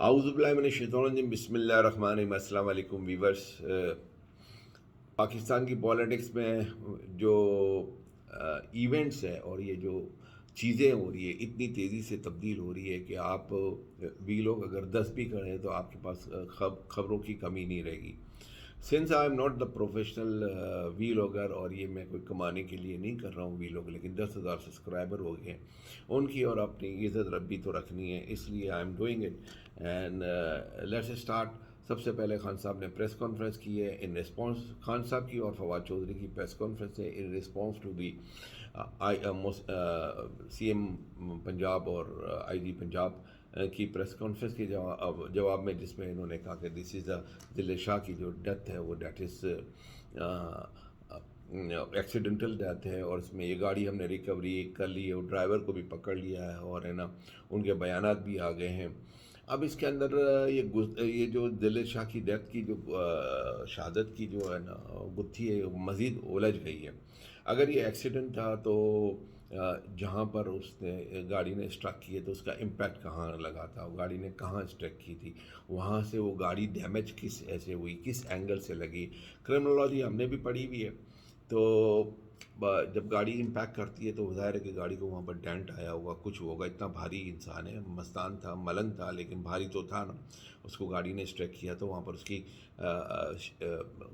اعوذ باللہ من الشیطان الرجیم بسم اللہ الرحمن الرحیم السلام علیکم ویورس. پاکستان کی پولیٹکس میں جو ایونٹس ہیں اور یہ جو چیزیں ہو رہی ہے اتنی تیزی سے تبدیل ہو رہی ہے کہ آپ وی لوگ اگر 10 بھی کریں تو آپ کے پاس خبروں کی کمی نہیں رہے گی. Since I am not the professional vlogger اور یہ میں کوئی کمانے کے لیے نہیں کر رہا ہوں وی لاگ، لیکن 10,000 سبسکرائبر ہو گئے ہیں، ان کی اور اپنی عزت ربی تو رکھنی ہے، اس لیے I am doing it and let's start. سب سے پہلے خان صاحب نے پریس کانفرنس کی ہے ان رسپانس، خان صاحب کی اور فواد چودھری کی پریس کانفرنس ہے in response to the C M Punjab اور آئی جی پنجاب کی پریس کانفرنس کے جواب میں، جس میں انہوں نے کہا کہ دس از دل شاہ کی جو ڈیتھ ہے وہ دیٹ از ایکسیڈنٹل ڈیتھ ہے، اور اس میں یہ گاڑی ہم نے ریکوری کر لی ہے اور ڈرائیور کو بھی پکڑ لیا ہے اور ہے نا ان کے بیانات بھی آ گئے ہیں. اب اس کے اندر یہ جو دل شاہ کی ڈیتھ کی جو شہادت کی جو ہے نا گتھی ہے مزید الجھ گئی ہے. اگر یہ ایکسیڈنٹ تھا تو جہاں پر اس نے گاڑی نے اسٹرک کی ہے تو اس کا امپیکٹ کہاں لگا تھا، گاڑی نے کہاں اسٹرک کی تھی، وہاں سے وہ گاڑی ڈیمیج کس ایسے ہوئی، کس اینگل سے لگی. کرمنالوجی ہم نے بھی پڑھی ہوئی ہے. تو جب گاڑی امپیکٹ کرتی ہے تو ظاہر ہے کہ گاڑی کو وہاں پر ڈینٹ آیا ہوگا، کچھ ہوگا. اتنا بھاری انسان ہے، مستان تھا، ملنگ تھا، لیکن بھاری تو تھا نا. اس کو گاڑی نے اسٹریک کیا تو وہاں پر اس کی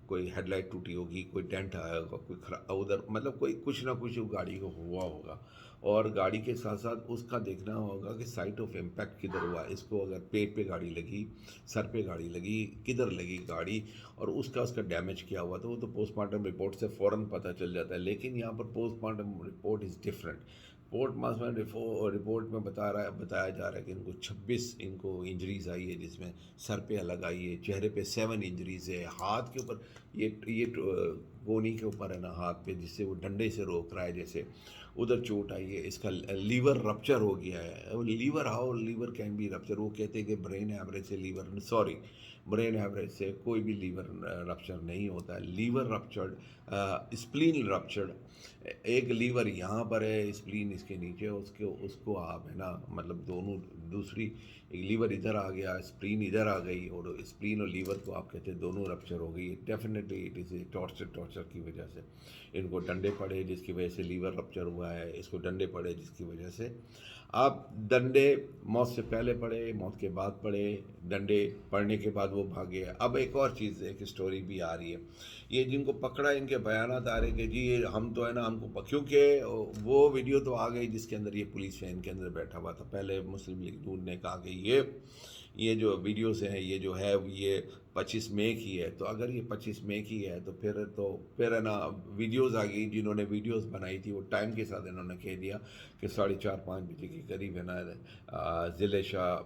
کوئی ہیڈ لائٹ ٹوٹی ہوگی، کوئی ڈینٹ آیا ہوگا، کوئی ادھر مطلب کوئی کچھ نہ کچھ گاڑی کو ہوا ہوگا. اور گاڑی کے ساتھ ساتھ اس کا دیکھنا ہوگا کہ سائٹ آف امپیکٹ کدھر ہوا. اس کو اگر پیٹ پہ گاڑی لگی، سر پہ گاڑی لگی، کدھر لگی گاڑی، اور اس کا ڈیمیج کیا ہوا تو وہ تو پوسٹ مارٹم رپورٹ سے فوراً پتہ چل جاتا ہے. لیکن یہاں پر post mortem report is different. Post mortem report میں بتایا جا رہا ہے کہ ان کو 26 ان کو انجریز آئی ہے، جس میں سر پہ الگ آئی ہے، چہرے پہ 7 انجریز ہے، ہاتھ کے اوپر یہ گونی کے اوپر ہے نا ہاتھ پہ، جس سے وہ ڈنڈے سے روک رہا ہے جیسے، ادھر چوٹ آئی ہے. اس کا لیور رپچر ہو گیا ہے. Liver can be rupture. وہ کہتے ہیں کہ برین ہیمریج سے لیور، سوری، برین ہیمریج سے کوئی بھی لیور رپچر نہیں ہوتا ہے. Liver ruptured, spleen ruptured. ایک لیور یہاں پر ہے، اسپلین اس کے نیچے، اس کو آپ ہے نا مطلب دونوں، دوسری لیور ادھر آ گیا، اسپلین ادھر آ گئی، اور اسپلین اور لیور کو آپ کہتے ہیں دونوں رپچر ہو گئی. Definitely it is a torture کی وجہ سے ان کو ڈنڈے پڑے جس کی وجہ سے لیور رپچر ہوا ہے. اس کو ڈنڈے پڑے جس کی وجہ سے، آپ ڈنڈے موت سے پہلے پڑے، موت کے بعد پڑے، ڈنڈے پڑنے کے بعد وہ بھاگے. اب ایک اور چیز، ایک اسٹوری بھی آ رہی ہے. یہ جن کو پکڑا ان کے بیانات آ رہے کہ جی ہم تو ہے نا ہم کو، کیونکہ وہ ویڈیو تو آ گئی جس کے اندر یہ پولیس وین کے اندر بیٹھا ہوا تھا. پہلے مسلم لیگ نون نے کہا کہ یہ جو ویڈیوز ہیں یہ جو ہے یہ 25 مئی کی ہے. تو اگر یہ 25 مئی کی ہے تو پھر ہے نا ویڈیوز آ گئی. جنہوں نے ویڈیوز بنائی تھی وہ ٹائم کے ساتھ انہوں نے کہہ دیا کہ 4:30-5 بجے کے قریب ہے نا ضلع شاہ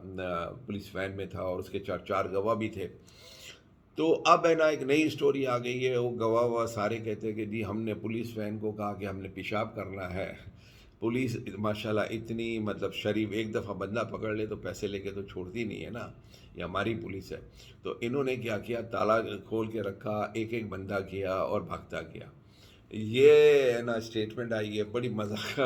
پولیس وین میں تھا، اور اس کے چار گواہ بھی تھے. تو اب ہے نا ایک نئی اسٹوری آ گئی ہے. وہ گواہ سارے کہتے ہیں کہ جی ہم نے پولیس وین کو کہا کہ ہم نے پیشاب کرنا ہے. پولیس ماشاءاللہ اتنی مطلب شریف، ایک دفعہ بندہ پکڑ لے تو پیسے لے کے تو چھوڑتی نہیں ہے نا. یہ ہماری پولیس ہے. تو انہوں نے کیا کیا، تالا کھول کے رکھا، ایک ایک بندہ کیا اور بھاگتا گیا. یہ ہے نا اسٹیٹمنٹ آئی ہے، بڑی مذاق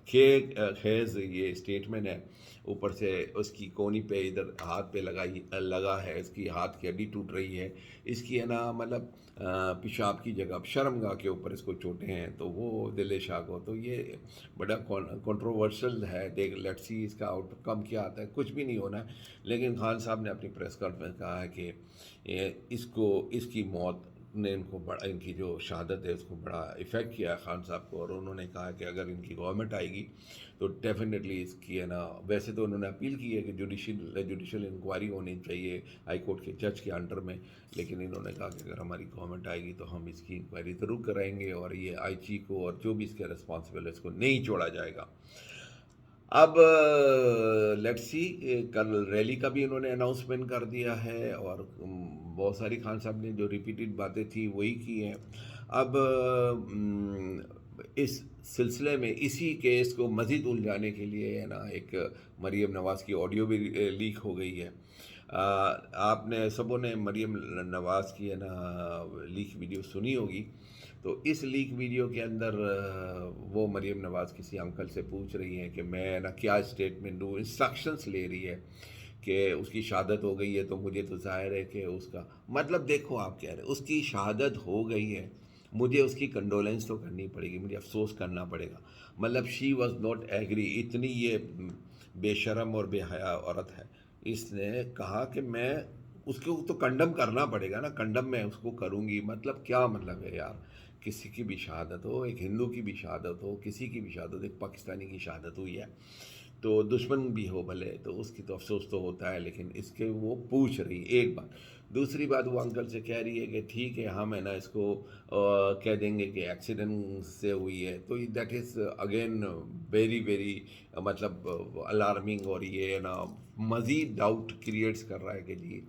خیز یہ اسٹیٹمنٹ ہے. اوپر سے اس کی کونی پہ ادھر ہاتھ پہ لگا ہے، اس کی ہاتھ کی ہڈی ٹوٹ رہی ہے، اس کی ہے نا مطلب پیشاب کی جگہ شرمگاہ کے اوپر اس کو چوٹیں ہیں. تو وہ دل شاہ کو، تو یہ بڑا کنٹروورشل ہے. لیٹس سی اس کا آؤٹ کم کیا آتا ہے. کچھ بھی نہیں ہونا ہے. لیکن خان صاحب نے اپنی پریس کانفرنس میں کہا ہے کہ اس کی موت نے ان کی جو شہادت ہے اس کو بڑا افیکٹ کیا ہے خان صاحب کو. اور انہوں نے کہا کہ اگر ان کی گورنمنٹ آئے گی تو ڈیفینیٹلی اس کی ہے نا، ویسے تو انہوں نے اپیل کی ہے کہ جوڈیشل انکوائری ہونی چاہیے ہائی کورٹ کے جج کے انڈر میں. لیکن انہوں نے کہا کہ اگر ہماری گورنمنٹ آئے گی تو ہم اس کی انکوائری ضرور کرائیں گے، اور یہ آئی جی کو اور جو بھی اس کے ریسپانسبل ہے اس کو نہیں چھوڑا جائے گا. اب لیٹس سی، کل ریلی کا بھی انہوں نے اناؤنسمنٹ کر دیا ہے، اور بہت ساری خان صاحب نے جو ریپیٹڈ باتیں تھیں وہی کی ہیں. اب اس سلسلے میں اسی کیس کو مزید الجھانے کے لیے ہے نا ایک مریم نواز کی آڈیو بھی لیک ہو گئی ہے. آپ نے سبوں نے مریم نواز کی ہے نا لیک ویڈیو سنی ہوگی. تو اس لیک ویڈیو کے اندر وہ مریم نواز کسی انکل سے پوچھ رہی ہیں کہ میں نا کیا اسٹیٹمنٹ دوں، انسٹرکشنس لے رہی ہے کہ اس کی شہادت ہو گئی ہے تو مجھے تو ظاہر ہے کہ اس کا مطلب دیکھو آپ کہہ رہے ہیں اس کی شہادت ہو گئی ہے، مجھے اس کی کنڈولنس تو کرنی پڑے گی، مجھے افسوس کرنا پڑے گا، مطلب شی واز ناٹ ایگری، اتنی یہ بے شرم اور بے حیا عورت ہے، اس نے کہا کہ میں اس کو تو کنڈم کرنا پڑے گا نا، کنڈم میں اس کو کروں گی، مطلب کیا مطلب ہے یار، کسی کی بھی شہادت ہو، ایک ہندو کی بھی شہادت ہو، کسی کی بھی شہادت ہو، ایک پاکستانی کی شہادت ہوئی ہے تو دشمن بھی ہو بھلے تو اس کی تو افسوس تو ہوتا ہے، لیکن اس کے وہ پوچھ رہی ایک بات، دوسری بات وہ انکل سے کہہ رہی ہے کہ ٹھیک ہے ہم ہے نا اس کو کہہ دیں گے کہ ایکسیڈنٹ سے ہوئی ہے، تو that is again very very مطلب الارمنگ، اور یہ ہے نا مزید ڈاؤٹ کریٹس کر رہا ہے کہ جی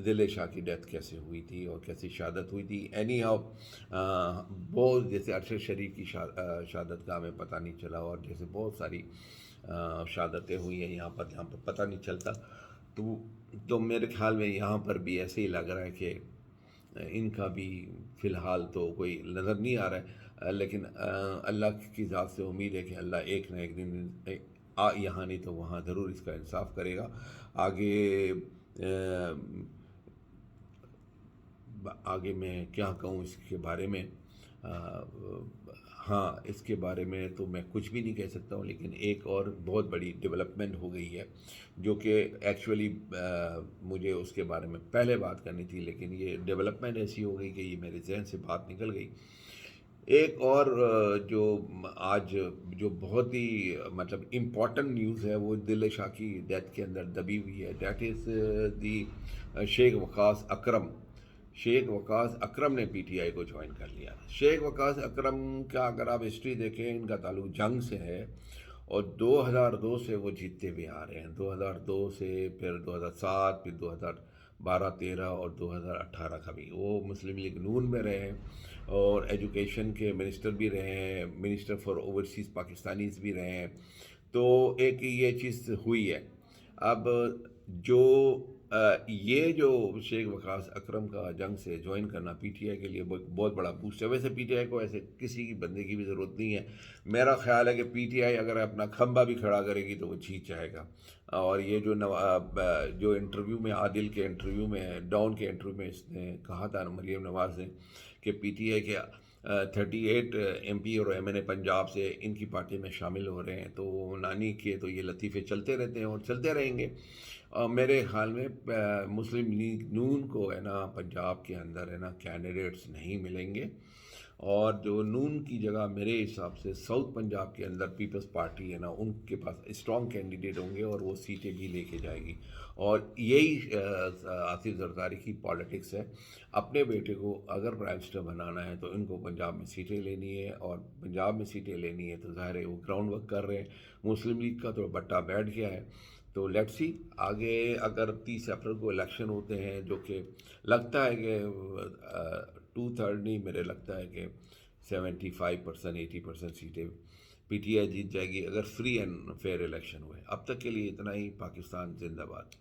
دل شاہ کی ڈیتھ کیسے ہوئی تھی اور کیسی شہادت ہوئی تھی، اینی ہاؤ بہت جیسے ارشد شریف کی شہادت کا ہمیں پتہ نہیں چلا، اور جیسے بہت ساری شہادتیں ہوئی ہیں یہاں پر پتہ نہیں چلتا، تو میرے خیال میں یہاں پر بھی ایسے ہی لگ رہا ہے کہ ان کا بھی فی الحال تو کوئی نظر نہیں آ رہا ہے، لیکن اللہ کی ذات سے امید ہے کہ اللہ ایک نہ ایک دن یہاں نہیں تو وہاں ضرور اس کا انصاف کرے گا۔ آگے آگے میں کیا کہوں اس کے بارے میں، ہاں اس کے بارے میں تو میں کچھ بھی نہیں کہہ سکتا ہوں، لیکن ایک اور بہت بڑی ڈیولپمنٹ ہو گئی ہے جو کہ ایکچولی مجھے اس کے بارے میں پہلے بات کرنی تھی، لیکن یہ ڈیولپمنٹ ایسی ہو گئی کہ یہ میرے ذہن سے بات نکل گئی۔ ایک اور جو آج جو بہت ہی مطلب امپورٹنٹ نیوز ہے وہ دل شاہ کی ڈیتھ کے اندر دبی ہوئی ہے، دیٹ از دی شیخ وقاص اکرم۔ شیخ وقاص اکرم نے پی ٹی آئی کو جوائن کر لیا۔ شیخ وقاص اکرم کا اگر آپ ہسٹری دیکھیں، ان کا تعلق جنگ سے ہے، اور 2002 سے وہ جیتتے ہوئے آ رہے ہیں، 2002 سے پھر 2007 پھر 2012-13 اور 2018 کا بھی وہ مسلم لیگ نون میں رہے ہیں، اور ایجوکیشن کے منسٹر بھی رہے ہیں، منسٹر فار اوورسیز پاکستانیز بھی رہے ہیں، تو ایک یہ چیز ہوئی ہے۔ اب جو یہ جو شیخ وقاص اکرم کا جنگ سے جوائن کرنا پی ٹی آئی کے لیے بہت بڑا بوسٹ ہے۔ ویسے پی ٹی آئی کو ایسے کسی کی بندے کی بھی ضرورت نہیں ہے، میرا خیال ہے کہ پی ٹی آئی اگر اپنا کھمبا بھی کھڑا کرے گی تو وہ جیت جائے گا۔ اور یہ جو انٹرویو میں عادل کے انٹرویو میں ڈان کے انٹرویو میں اس نے کہا تھا مریم نواز نے کہ پی ٹی آئی کے 38 ایم پی اور ایم این اے پنجاب سے ان کی پارٹی میں شامل ہو رہے ہیں، تو نانی کے تو یہ لطیفے چلتے رہتے ہیں اور چلتے رہیں گے۔ میرے خیال میں مسلم لیگ نون کو ہے نا پنجاب کے اندر ہے نا کینڈیڈیٹس نہیں ملیں گے، اور جو نون کی جگہ میرے حساب سے ساؤتھ پنجاب کے اندر پیپلز پارٹی ہے نا ان کے پاس اسٹرانگ کینڈیڈیٹ ہوں گے اور وہ سیٹیں بھی لے کے جائے گی، اور یہی آصف زرداری کی پالیٹکس ہے۔ اپنے بیٹے کو اگر پرائم منسٹر بنانا ہے تو ان کو پنجاب میں سیٹیں لینی ہے، اور پنجاب میں سیٹیں لینی ہے تو ظاہر ہے وہ گراؤنڈ ورک کر رہے ہیں، مسلم لیگ کا تو بٹا بیٹھ گیا ہے، تو لیٹس سی آگے اگر 30 اپریل کو الیکشن ہوتے ہیں جو کہ لگتا ہے کہ 2/3 نہیں، میرے لگتا ہے کہ 75% 80% سیٹیں پی ٹی آئی جیت جائے گی اگر فری اینڈ فیئر الیکشن ہوئے۔ اب تک کے لیے اتنا ہی، پاکستان زندہ باد۔